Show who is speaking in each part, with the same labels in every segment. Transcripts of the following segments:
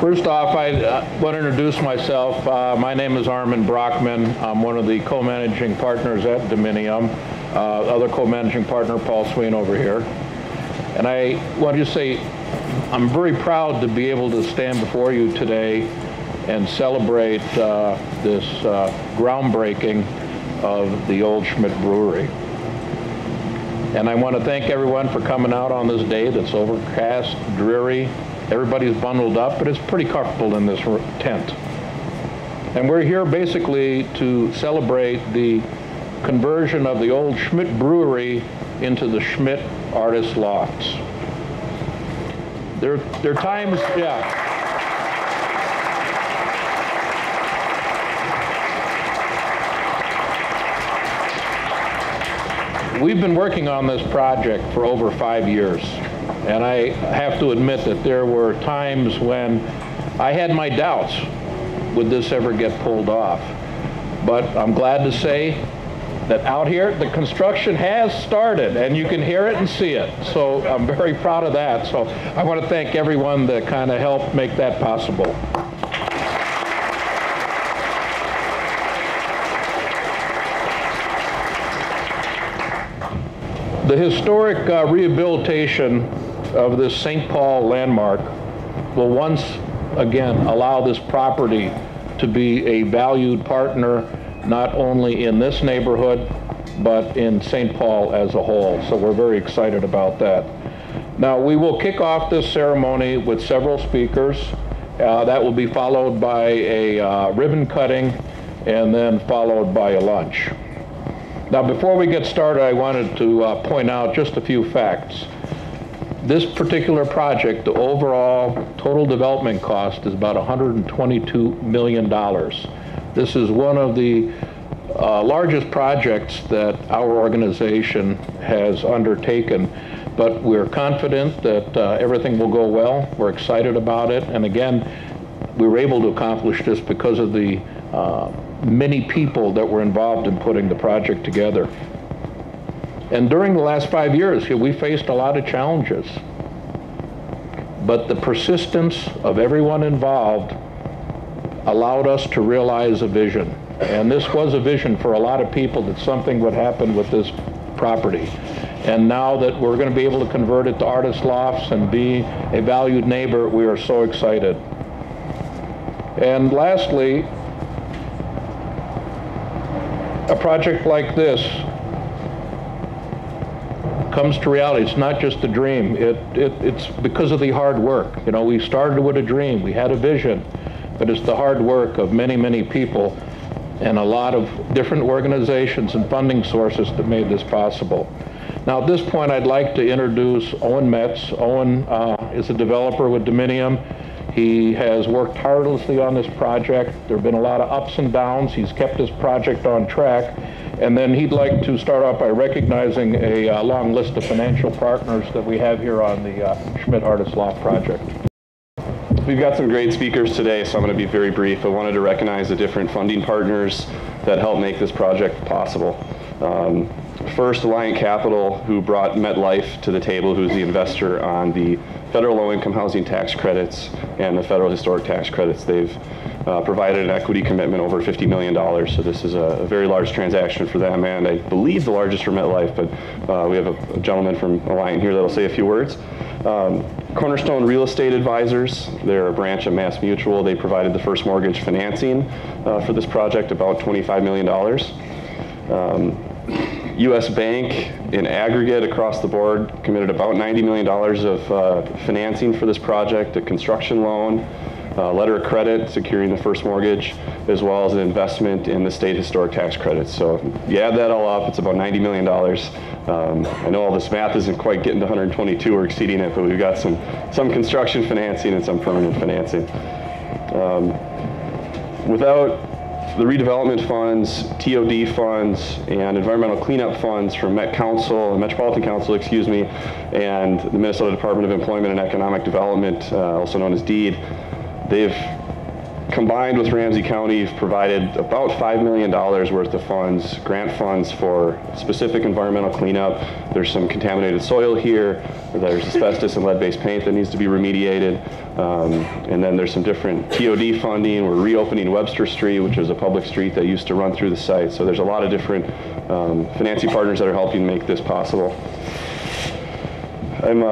Speaker 1: First off, I want to introduce myself. My name is Armin Brockman. I'm one of the co-managing partners at Dominium. Other co-managing partner, Paul Sween, over here. And I want to say I'm very proud to be able to stand before you today and celebrate this groundbreaking of the old Schmidt Brewery. And I want to thank everyone for coming out on this day that's overcast, dreary. Everybody's bundled up, but it's pretty comfortable in this tent. And we're here basically to celebrate the conversion of the old Schmidt Brewery into the Schmidt Artists Lofts. There are times, yeah. We've been working on this project for over 5 years, and I have to admit that there were times when I had my doubts, would this ever get pulled off? But I'm glad to say that out here, the construction has started, and you can hear it and see it. So I'm very proud of that. So I want to thank everyone that kind of helped make that possible. The historic rehabilitation of this St. Paul landmark will once again allow this property to be a valued partner not only in this neighborhood but in St. Paul as a whole. So we're very excited about that. Now we will kick off this ceremony with several speakers. That will be followed by a ribbon cutting and then followed by a lunch. Now, before we get started, I wanted to point out just a few facts. This particular project, the overall total development cost is about $122 million. This is one of the largest projects that our organization has undertaken, but we're confident that everything will go well. We're excited about it, and again, we were able to accomplish this because of the many people that were involved in putting the project together. And during the last 5 years, we faced a lot of challenges. But the persistence of everyone involved allowed us to realize a vision. And this was a vision for a lot of people that something would happen with this property. And now that we're going to be able to convert it to artist lofts and be a valued neighbor, we are so excited. And lastly, a project like this comes to reality. It's not just a dream. It's because of the hard work. You know, we started with a dream, we had a vision, but it's the hard work of many, many people and a lot of different organizations and funding sources that made this possible. Now at this point, I'd like to introduce Owen Metz. Owen is a developer with Dominium. He has worked tirelessly on this project. There have been a lot of ups and downs. He's kept this project on track. And then he'd like to start off by recognizing a long list of financial partners that we have here on the Schmidt Artist Loft project.
Speaker 2: We've got some great speakers today, so I'm going to be very brief. I wanted to recognize the different funding partners that helped make this project possible. First, Alliant Capital, who brought MetLife to the table, who's the investor on the federal low-income housing tax credits and the federal historic tax credits. They've provided an equity commitment over $50 million, so this is a very large transaction for them, and I believe the largest for MetLife, but we have a gentleman from Alliant here that'll say a few words. Cornerstone Real Estate Advisors, they're a branch of Mass Mutual. They provided the first mortgage financing for this project, about $25 million. U.S. Bank, in aggregate across the board, committed about $90 million of financing for this project, a construction loan, letter of credit securing the first mortgage, as well as an investment in the state historic tax credits. So you add that all up, it's about $90 million. I know all this math isn't quite getting to 122 or exceeding it, but we've got some construction financing and some permanent financing. Without the redevelopment funds, TOD funds, and environmental cleanup funds from Met Council, Metropolitan Council, excuse me, and the Minnesota Department of Employment and Economic Development, also known as DEED, they've combined with Ramsey County, have provided about $5 million worth of funds, grant funds for specific environmental cleanup. There's some contaminated soil here. There's asbestos and lead-based paint that needs to be remediated. And then there's some different TOD funding. We're reopening Webster Street, which is a public street that used to run through the site. So there's a lot of different financing partners that are helping make this possible. I'm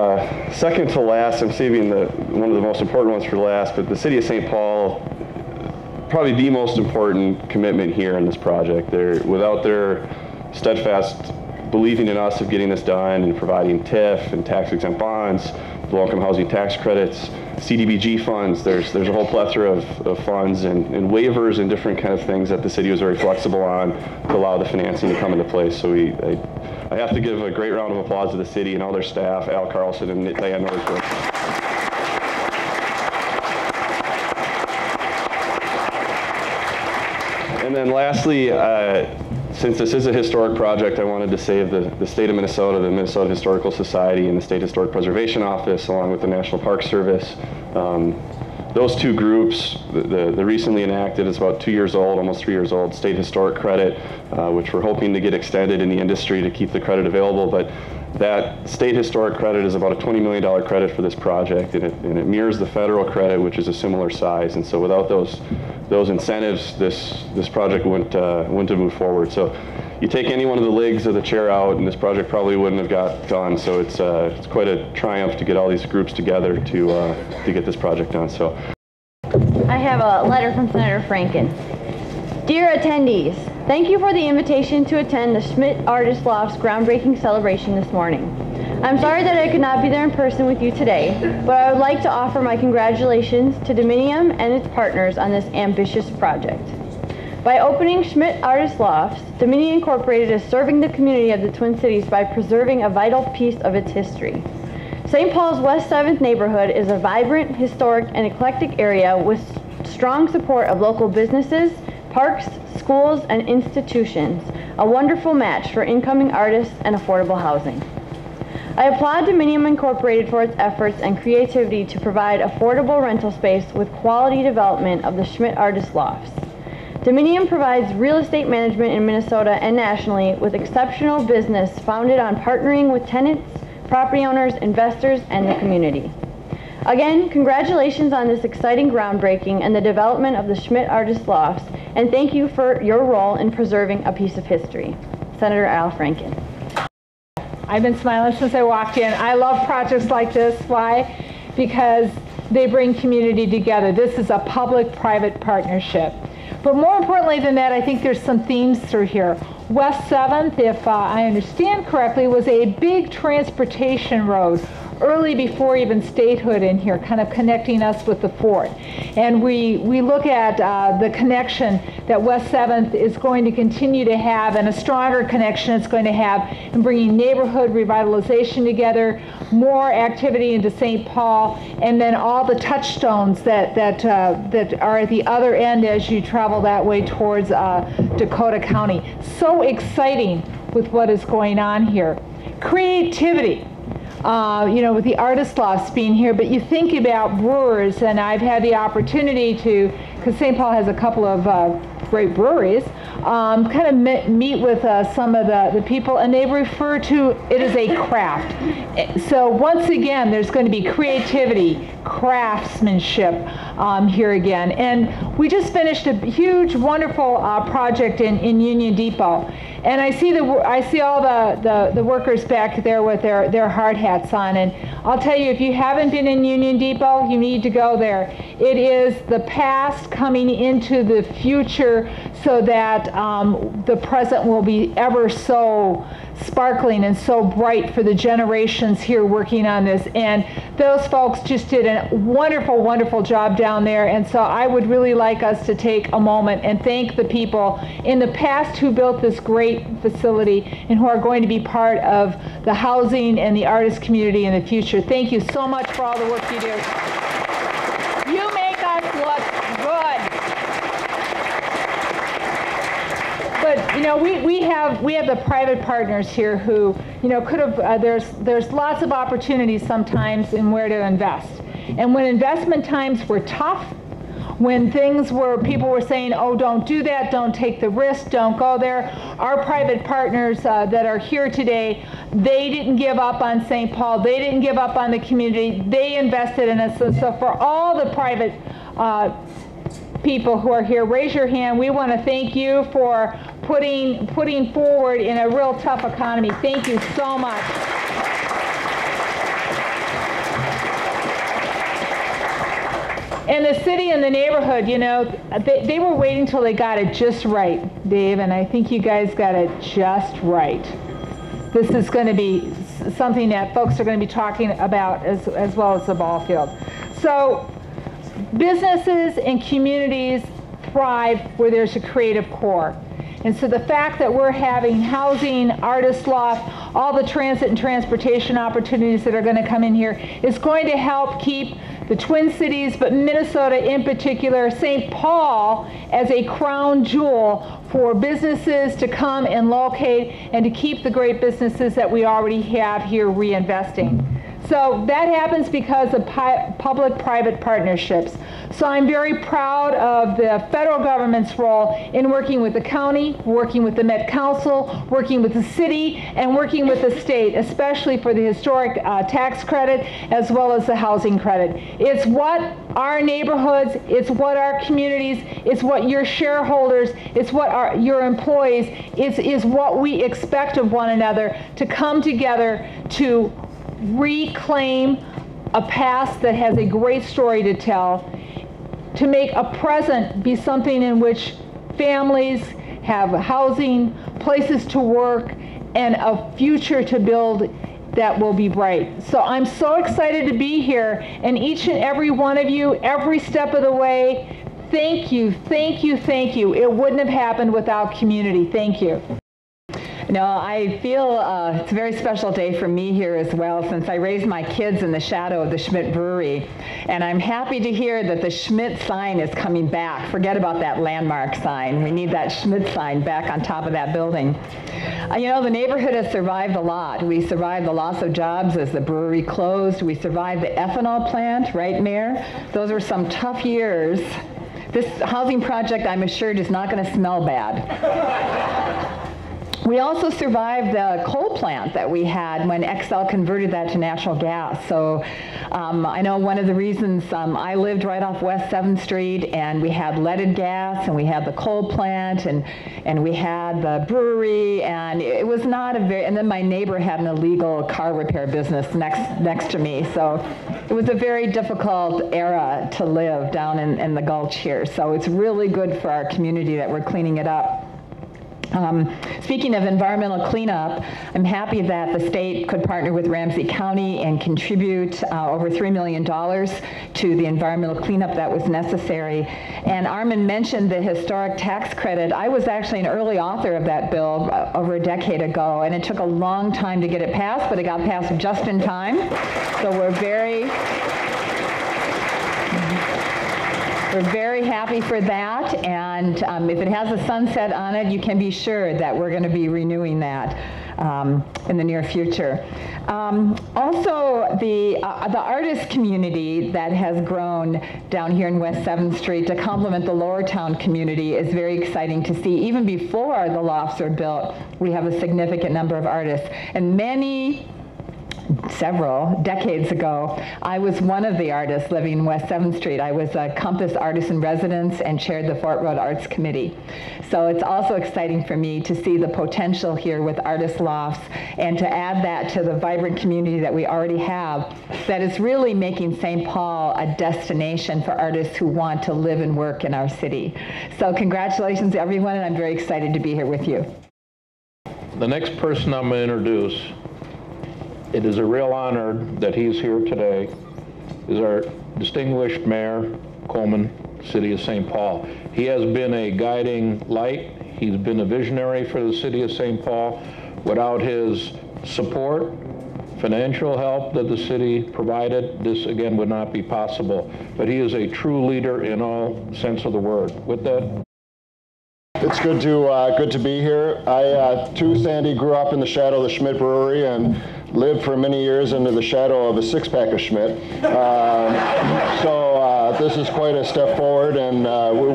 Speaker 2: second to last. I'm saving one of the most important ones for last, but the City of St. Paul, probably the most important commitment here in this project. Without their steadfast believing in us of getting this done and providing TIF and tax-exempt bonds, low-income housing tax credits, CDBG funds, there's a whole plethora of funds and waivers and different kind of things that the city was very flexible on to allow the financing to come into place. So I have to give a great round of applause to the city and all their staff, Al Carlson and Diane Northbrook. And then lastly, since this is a historic project, I wanted to save the state of Minnesota, the Minnesota Historical Society, and the State Historic Preservation Office, along with the National Park Service. Those two groups, the recently enacted, is about 2 years old, almost 3 years old, state historic credit, which we're hoping to get extended in the industry to keep the credit available. But that state historic credit is about a $20 million credit for this project, and it mirrors the federal credit, which is a similar size. And so without those incentives, this project wouldn't have moved forward. So you take any one of the legs of the chair out, and this project probably wouldn't have got done. So it's quite a triumph to get all these groups together to get this project done. So
Speaker 3: I have a letter from Senator Franken. Dear attendees, thank you for the invitation to attend the Schmidt Artist Lofts groundbreaking celebration this morning. I'm sorry that I could not be there in person with you today, but I would like to offer my congratulations to Dominium and its partners on this ambitious project. By opening Schmidt Artist Lofts, Dominium Incorporated is serving the community of the Twin Cities by preserving a vital piece of its history. St. Paul's West 7th neighborhood is a vibrant, historic, and eclectic area with strong support of local businesses, parks, schools, and institutions, a wonderful match for incoming artists and affordable housing. I applaud Dominium Incorporated for its efforts and creativity to provide affordable rental space with quality development of the Schmidt Artist Lofts. Dominium provides real estate management in Minnesota and nationally with exceptional business founded on partnering with tenants, property owners, investors, and the community. Again, congratulations on this exciting groundbreaking and the development of the Schmidt Artist Lofts, and thank you for your role in preserving a piece of history. Senator Al Franken.
Speaker 4: I've been smiling since I walked in. I love projects like this. Why? Because they bring community together. This is a public-private partnership. But more importantly than that, I think there's some themes through here. West 7th, if I understand correctly, was a big transportation road early before even statehood in here, kind of connecting us with the fort. And we look at the connection that West 7th is going to continue to have, and a stronger connection it's going to have in bringing neighborhood revitalization together, more activity into St. Paul, and then all the touchstones that are at the other end as you travel that way towards Dakota County. So exciting with what is going on here. Creativity. With the Artist Lofts being here, but you think about brewers, and I've had the opportunity to, because St. Paul has a couple of great breweries, kind of meet with some of the people, and they refer to it as a craft. So once again, there's going to be creativity, craftsmanship here again. And we just finished a huge, wonderful project in Union Depot. And I see all the workers back there with their hard hats on. And I'll tell you, if you haven't been in Union Depot, you need to go there. It is the past coming into the future so that the present will be ever so sparkling and so bright for the generations here working on this. And those folks just did a wonderful, wonderful job down there. And so I would really like us to take a moment and thank the people in the past who built this great facility and who are going to be part of the housing and the artist community in the future. Thank you so much for all the work you do. You make us look good. But we have the private partners here who could have. There's lots of opportunities sometimes in where to invest, and when investment times were tough, when people were saying, oh, don't do that, don't take the risk, don't go there. Our private partners that are here today, they didn't give up on St. Paul. They didn't give up on the community. They invested in us. So for all the private people who are here, raise your hand. We want to thank you for putting forward in a real tough economy. Thank you so much. And the city and the neighborhood, you know, they were waiting till they got it just right, Dave, and I think you guys got it just right. This is going to be something that folks are going to be talking about as well as the ball field. So businesses and communities thrive where there's a creative core. And so the fact that we're having housing, artist loft, all the transit and transportation opportunities that are going to come in here is going to help keep the Twin Cities, but Minnesota in particular, St. Paul as a crown jewel for businesses to come and locate and to keep the great businesses that we already have here reinvesting. So that happens because of public-private partnerships. So I'm very proud of the federal government's role in working with the county, working with the Met Council, working with the city, and working with the state, especially for the historic tax credit as well as the housing credit. It's what our neighborhoods, it's what our communities, it's what your shareholders, it's what your employees, is what we expect of one another to come together to reclaim a past that has a great story to tell, to make a present be something in which families have housing, places to work, and a future to build that will be bright. So I'm so excited to be here, and each and every one of you, every step of the way, thank you, thank you, thank you. It wouldn't have happened without community. Thank you.
Speaker 5: No, I feel it's a very special day for me here as well, since I raised my kids in the shadow of the Schmidt Brewery. And I'm happy to hear that the Schmidt sign is coming back. Forget about that landmark sign. We need that Schmidt sign back on top of that building. You know, the neighborhood has survived a lot. We survived the loss of jobs as the brewery closed. We survived the ethanol plant, right, Mayor? Those were some tough years. This housing project, I'm assured, is not going to smell bad. We also survived the coal plant that we had when Xcel converted that to natural gas. So I know one of the reasons I lived right off West 7th Street, and we had leaded gas, and we had the coal plant, and we had the brewery, and it was not a very, and then my neighbor had an illegal car repair business next to me. So it was a very difficult era to live down in the Gulch here. So it's really good for our community that we're cleaning it up. Speaking of environmental cleanup, I'm happy that the state could partner with Ramsey County and contribute over $3 million to the environmental cleanup that was necessary. And Armin mentioned the historic tax credit. I was actually an early author of that bill over a decade ago, and it took a long time to get it passed, but it got passed just in time. So we're very happy for that, and if it has a sunset on it, you can be sure that we're going to be renewing that in the near future. Also, the artist community that has grown down here in West 7th Street to complement the Lower Town community is very exciting to see. Even before the lofts are built, we have a significant number of artists, and several decades ago, I was one of the artists living in West 7th Street. I was a Compass Artist in Residence and chaired the Fort Road Arts Committee. So it's also exciting for me to see the potential here with artist lofts and to add that to the vibrant community that we already have that is really making St. Paul a destination for artists who want to live and work in our city. So congratulations, everyone, and I'm very excited to be here with you.
Speaker 1: The next person I'm going to introduce, it is a real honor that he's here today, is our distinguished Mayor Coleman, City of St. Paul. He has been a guiding light. He's been a visionary for the City of St. Paul. Without his support, financial help that the city provided, this again would not be possible. But he is a true leader in all sense of the word. With that,
Speaker 6: it's good to be here. I too, Sandy, grew up in the shadow of the Schmidt Brewery and lived for many years under the shadow of a six-pack of Schmidt. So this is quite a step forward, and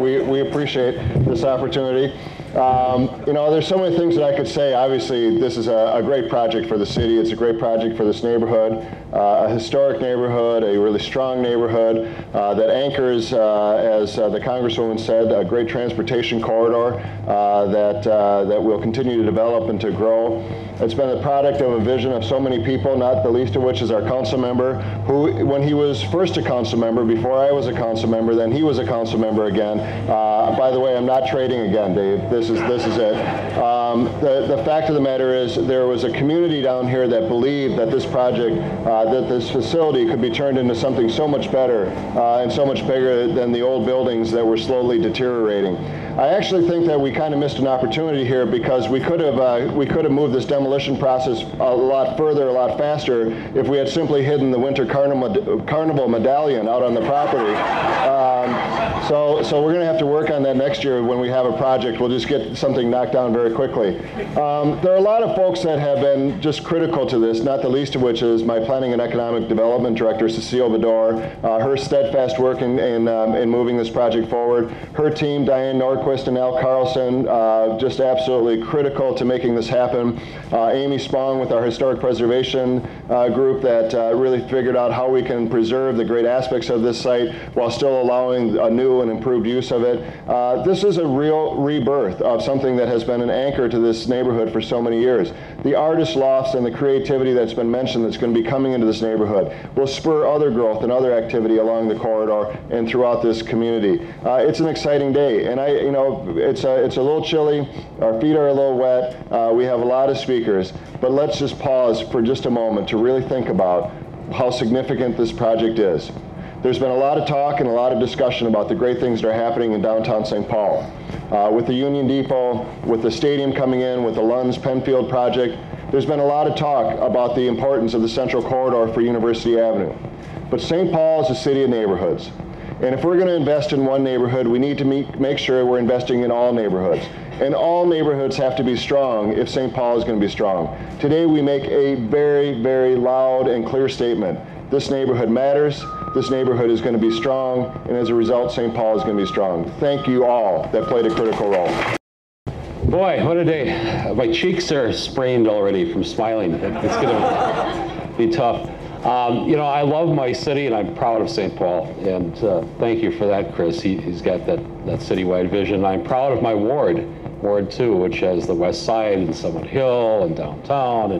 Speaker 6: we appreciate this opportunity. You know, there's so many things that I could say. Obviously, this is a great project for the city. It's a great project for this neighborhood, a historic neighborhood, a really strong neighborhood that anchors, as the Congresswoman said, a great transportation corridor that will continue to develop and to grow. It's been a product of a vision of so many people, not the least of which is our council member, who, when he was first a council member, before I was a council member, then he was a council member again. By the way, I'm not trading again, Dave. This is it. The fact of the matter is there was a community down here that believed that this project, that this facility could be turned into something so much better and so much bigger than the old buildings that were slowly deteriorating. I actually think that we kind of missed an opportunity here because we could have moved this demolition process a lot further, a lot faster if we had simply hidden the Winter Carnival medallion out on the property. So we're going to have to work on that next year when we have a project. We'll just get something knocked down very quickly. There are a lot of folks that have been just critical to this, not the least of which is my Planning and Economic Development Director, Cecile Bedore, her steadfast work in moving this project forward. Her team, Diane Norquist and Al Carlson, just absolutely critical to making this happen. Amy Spong with our Historic Preservation group that really figured out how we can preserve the great aspects of this site while still allowing a new and improved use of it. This is a real rebirth of something that has been an anchor to this neighborhood for so many years. The artist lofts and the creativity that's been mentioned that's going to be coming into this neighborhood will spur other growth and other activity along the corridor and throughout this community. It's an exciting day, and it's a little chilly. Our feet are a little wet. We have a lot of speakers, but let's just pause for just a moment to really think about how significant this project is. There's been a lot of talk and a lot of discussion about the great things that are happening in downtown St. Paul. With the Union Depot, with the stadium coming in, with the Lunds Penfield project, there's been a lot of talk about the importance of the Central Corridor for University Avenue. But St. Paul is a city of neighborhoods. And if we're going to invest in one neighborhood, we need to make sure we're investing in all neighborhoods. And all neighborhoods have to be strong if St. Paul is going to be strong. Today we make a very, very loud and clear statement. This neighborhood matters. This neighborhood is going to be strong, and as a result, St. Paul is going to be strong. Thank you all that played a critical role.
Speaker 7: Boy, what a day. My cheeks are sprained already from smiling. It's going to be tough. You know, I love my city, and I'm proud of St. Paul, and thank you for that, Chris. He's got that citywide vision. I'm proud of my Ward 2, which has the West Side and Summit Hill and downtown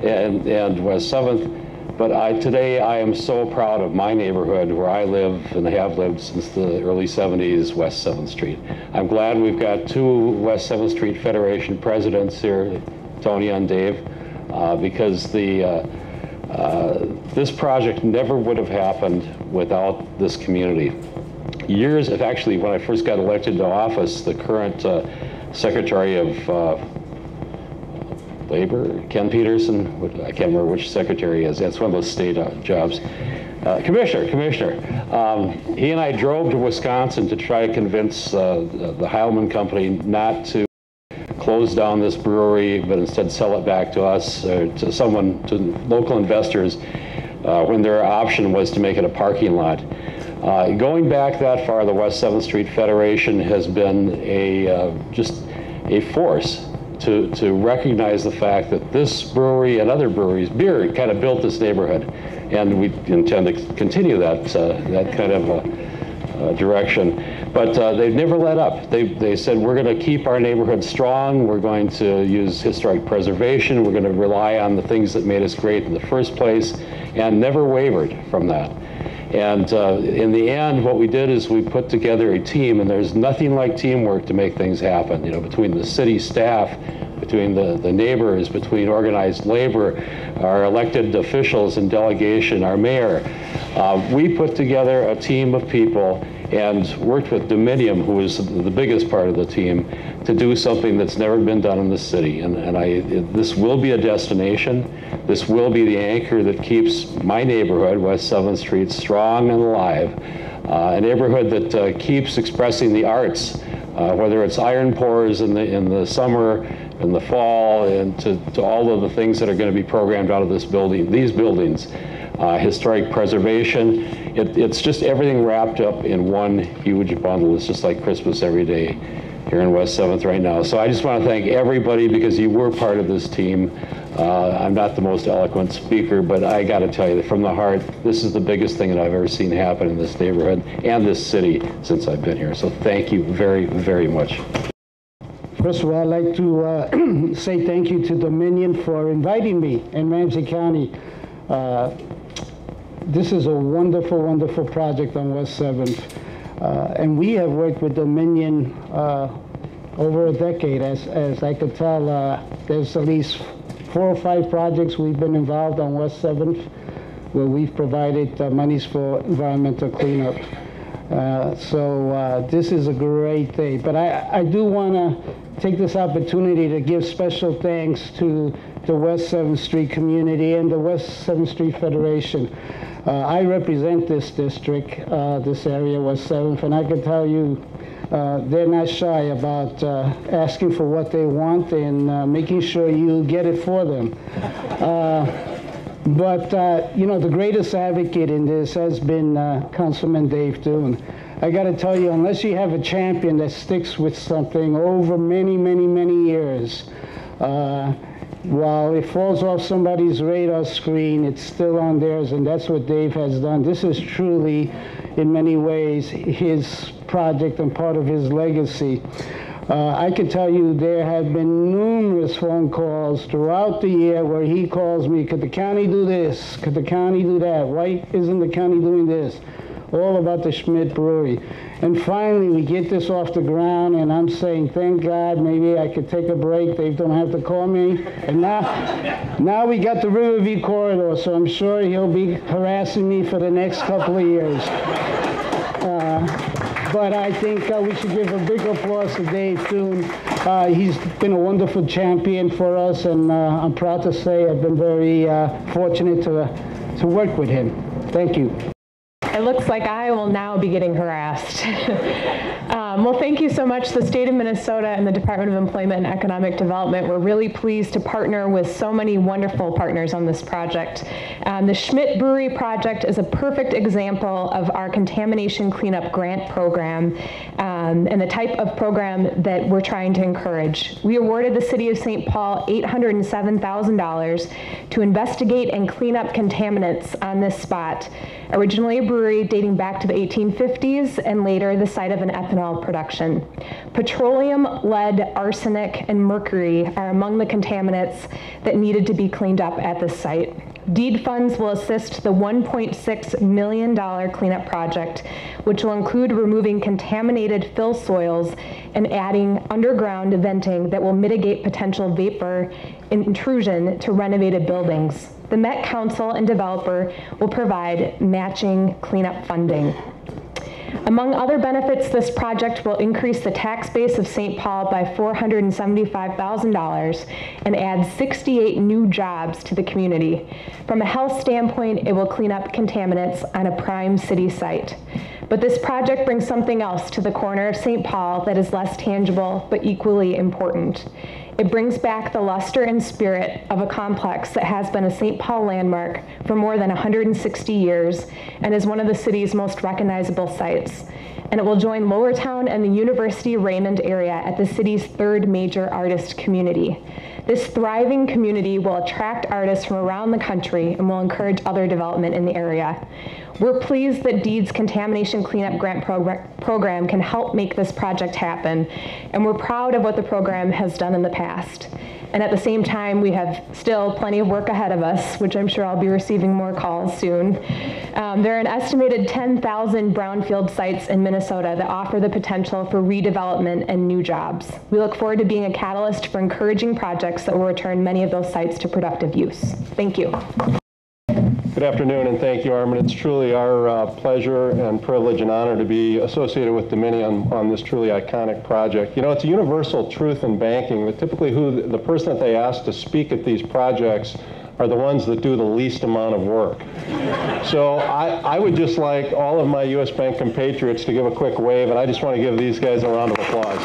Speaker 7: and West 7th. But today I am so proud of my neighborhood where I live and have lived since the early 70s, West 7th Street. I'm glad we've got two West 7th Street Federation presidents here, Tony and Dave, because this project never would have happened without this community. Actually, when I first got elected to office, the current Secretary of Labor, Ken Peterson, I can't remember which secretary he is, that's one of those state jobs. Commissioner. He and I drove to Wisconsin to try to convince the Heilman Company not to close down this brewery, but instead sell it back to us, to local investors, when their option was to make it a parking lot. Going back that far, the West 7th Street Federation has been just a force to recognize the fact that this brewery and other breweries, beer kind of built this neighborhood, and we intend to continue that kind of direction. But they've never let up. They said, we're going to keep our neighborhood strong, we're going to use historic preservation, we're going to rely on the things that made us great in the first place, and never wavered from that. And in the end, what we did is we put together a team, and there's nothing like teamwork to make things happen, you know, between the city staff, between the neighbors, between organized labor, our elected officials and delegation, our mayor. We put together a team of people and worked with Dominium, who is the biggest part of the team, to do something that's never been done in the city. And this will be a destination. This will be the anchor that keeps my neighborhood, West 7th Street, strong and alive. A neighborhood that keeps expressing the arts, whether it's iron pours in the summer, in the fall, and to all of the things that are going to be programmed out of these buildings. historic preservation. It's just everything wrapped up in one huge bundle. It's just like Christmas every day here in West 7th right now. So I just want to thank everybody because you were part of this team. I'm not the most eloquent speaker, but I got to tell you that from the heart, this is the biggest thing that I've ever seen happen in this neighborhood and this city since I've been here. So thank you very, very much.
Speaker 8: First of all, I'd like to say thank you to Dominion for inviting me in Ramsey County. This is a wonderful, wonderful project on West 7th. And we have worked with Dominion over a decade. As I could tell, there's at least 4 or 5 projects we've been involved on West 7th where we've provided monies for environmental cleanup. So this is a great day. But I do want to take this opportunity to give special thanks to the West 7th Street community and the West 7th Street Federation. I represent this district, this area, West 7th, and I can tell you they're not shy about asking for what they want and making sure you get it for them. But you know, the greatest advocate in this has been Councilman Dave Doon. I got to tell you, unless you have a champion that sticks with something over many, many, many years, while it falls off somebody's radar screen, it's still on theirs, and that's what Dave has done. This is truly, in many ways, his project and part of his legacy. I can tell you there have been numerous phone calls throughout the year where he calls me, could the county do this? Could the county do that? Why isn't the county doing this? All about the Schmidt Brewery. And finally, we get this off the ground, and I'm saying, thank God, maybe I could take a break. They don't have to call me. And now we got the Riverview Corridor, so I'm sure he'll be harassing me for the next couple of years. But I think we should give a big applause to Dave Doon. He's been a wonderful champion for us, and I'm proud to say I've been very fortunate to work with him. Thank you.
Speaker 9: It looks like I will now be getting harassed. Well, thank you so much, the state of Minnesota and the Department of Employment and Economic Development. We're really pleased to partner with so many wonderful partners on this project. The Schmidt Brewery project is a perfect example of our contamination cleanup grant program and the type of program that we're trying to encourage. We awarded the city of St. Paul $807,000 to investigate and clean up contaminants on this spot. Originally a brewery dating back to the 1850s and later the site of an ethanol production. Petroleum, lead, arsenic, and mercury are among the contaminants that needed to be cleaned up at this site. Deed funds will assist the $1.6 million cleanup project, which will include removing contaminated fill soils and adding underground venting that will mitigate potential vapor intrusion to renovated buildings. The Met Council and developer will provide matching cleanup funding. Among other benefits, this project will increase the tax base of St. Paul by $475,000 and add 68 new jobs to the community. From a health standpoint, it will clean up contaminants on a prime city site. But this project brings something else to the corner of St. Paul that is less tangible but equally important. It brings back the luster and spirit of a complex that has been a St. Paul landmark for more than 160 years and is one of the city's most recognizable sites. And it will join Lowertown and the University Raymond area at the city's third major artist community. This thriving community will attract artists from around the country and will encourage other development in the area. We're pleased that DEED's Contamination Cleanup Grant program can help make this project happen, and we're proud of what the program has done in the past. And at the same time, we have still plenty of work ahead of us, which I'm sure I'll be receiving more calls soon. There are an estimated 10,000 brownfield sites in Minnesota that offer the potential for redevelopment and new jobs. We look forward to being a catalyst for encouraging projects that will return many of those sites to productive use. Thank you.
Speaker 10: Good afternoon, and thank you, Armin. It's truly our pleasure and privilege and honor to be associated with Dominion on this truly iconic project. You know, it's a universal truth in banking that typically the person that they ask to speak at these projects are the ones that do the least amount of work. So I would just like all of my U.S. Bank compatriots to give a quick wave, and I just want to give these guys a round of applause.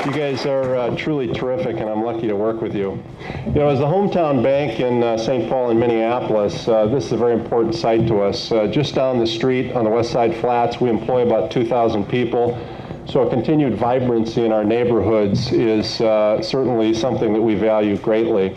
Speaker 10: You guys are truly terrific, and I'm lucky to work with you. You know, as the hometown bank in St. Paul and Minneapolis, this is a very important site to us. Just down the street on the West Side Flats, we employ about 2,000 people. So a continued vibrancy in our neighborhoods is certainly something that we value greatly.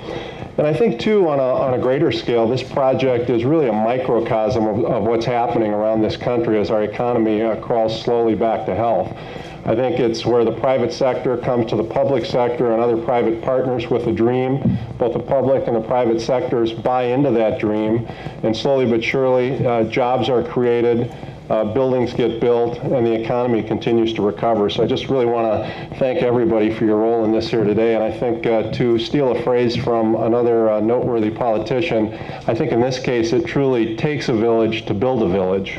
Speaker 10: And I think, too, on a greater scale, this project is really a microcosm of what's happening around this country as our economy crawls slowly back to health. I think it's where the private sector comes to the public sector and other private partners with a dream. Both the public and the private sectors buy into that dream, and slowly but surely jobs are created, buildings get built, and the economy continues to recover. So I just really want to thank everybody for your role in this here today. And I think to steal a phrase from another noteworthy politician, I think in this case it truly takes a village to build a village.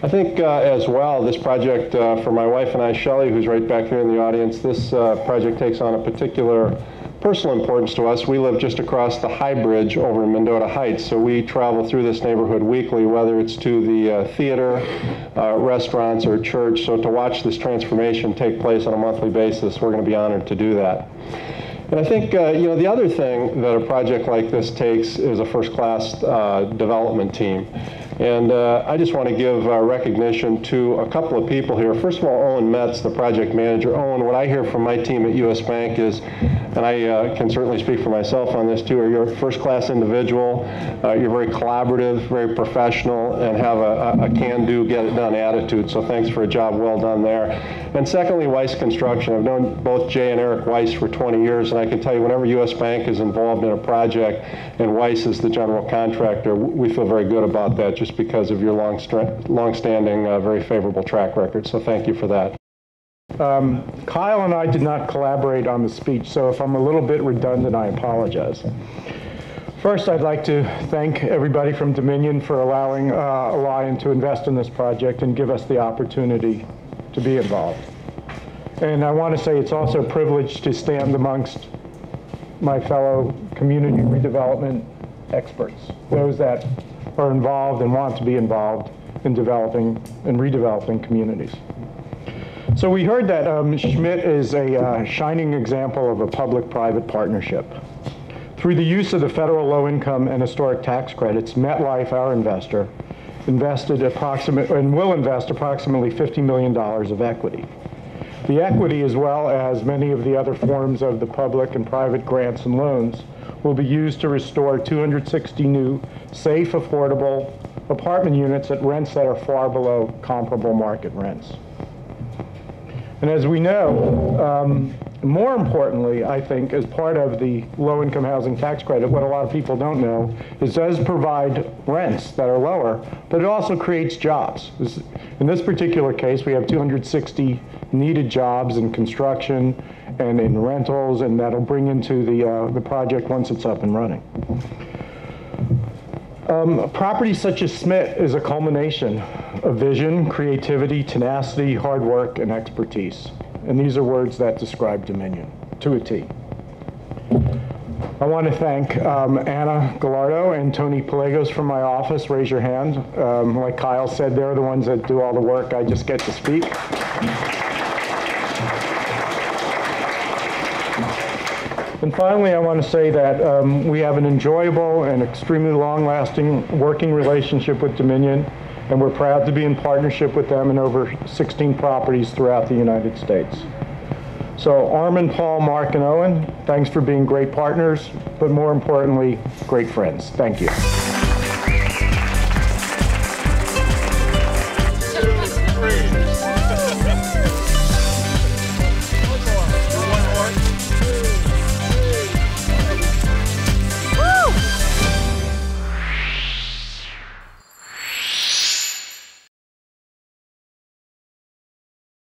Speaker 10: I think as well, this project for my wife and I, Shelley, who's right back here in the audience, this project takes on a particular personal importance to us. We live just across the High Bridge over in Mendota Heights, so we travel through this neighborhood weekly, whether it's to the theater, restaurants, or church. So to watch this transformation take place on a monthly basis, we're going to be honored to do that. And I think, you know, the other thing that a project like this takes is a first-class development team. And I just want to give recognition to a couple of people here. First of all, Owen Metz, the project manager. Owen, what I hear from my team at U.S. Bank is, and I can certainly speak for myself on this too, you're a first-class individual, you're very collaborative, very professional, and have a can-do, get-it-done attitude. So thanks for a job well done there. And secondly, Weiss Construction. I've known both Jay and Eric Weiss for 20 years, and I can tell you whenever U.S. Bank is involved in a project and Weiss is the general contractor, we feel very good about that just because of your long-standing, very favorable track record. So thank you for that.
Speaker 11: Kyle and I did not collaborate on the speech, so if I'm a little bit redundant, I apologize. First, I'd like to thank everybody from Dominion for allowing Lion to invest in this project and give us the opportunity to be involved. And I want to say it's also a privilege to stand amongst my fellow community redevelopment experts, those that are involved and want to be involved in developing and redeveloping communities. So we heard that Schmidt is a shining example of a public-private partnership. Through the use of the federal low-income and historic tax credits, MetLife, our investor, invested and will invest approximately $50 million of equity. The equity, as well as many of the other forms of the public and private grants and loans, will be used to restore 260 new, safe, affordable apartment units at rents that are far below comparable market rents. And as we know, more importantly, I think, as part of the low-income housing tax credit, what a lot of people don't know is it does provide rents that are lower, but it also creates jobs. In this particular case, we have 260 needed jobs in construction and in rentals, and that'll bring into the project once it's up and running. A property such as Schmidt is a culmination of vision, creativity, tenacity, hard work, and expertise. And these are words that describe Dominion to a T. I want to thank Anna Gallardo and Tony Pelagos from my office. Raise your hand. Like Kyle said, they're the ones that do all the work. I just get to speak. And finally, I want to say that we have an enjoyable and extremely long-lasting working relationship with Dominion, and we're proud to be in partnership with them in over 16 properties throughout the United States. So Armin, Paul, Mark, and Owen, thanks for being great partners, but more importantly, great friends. Thank you.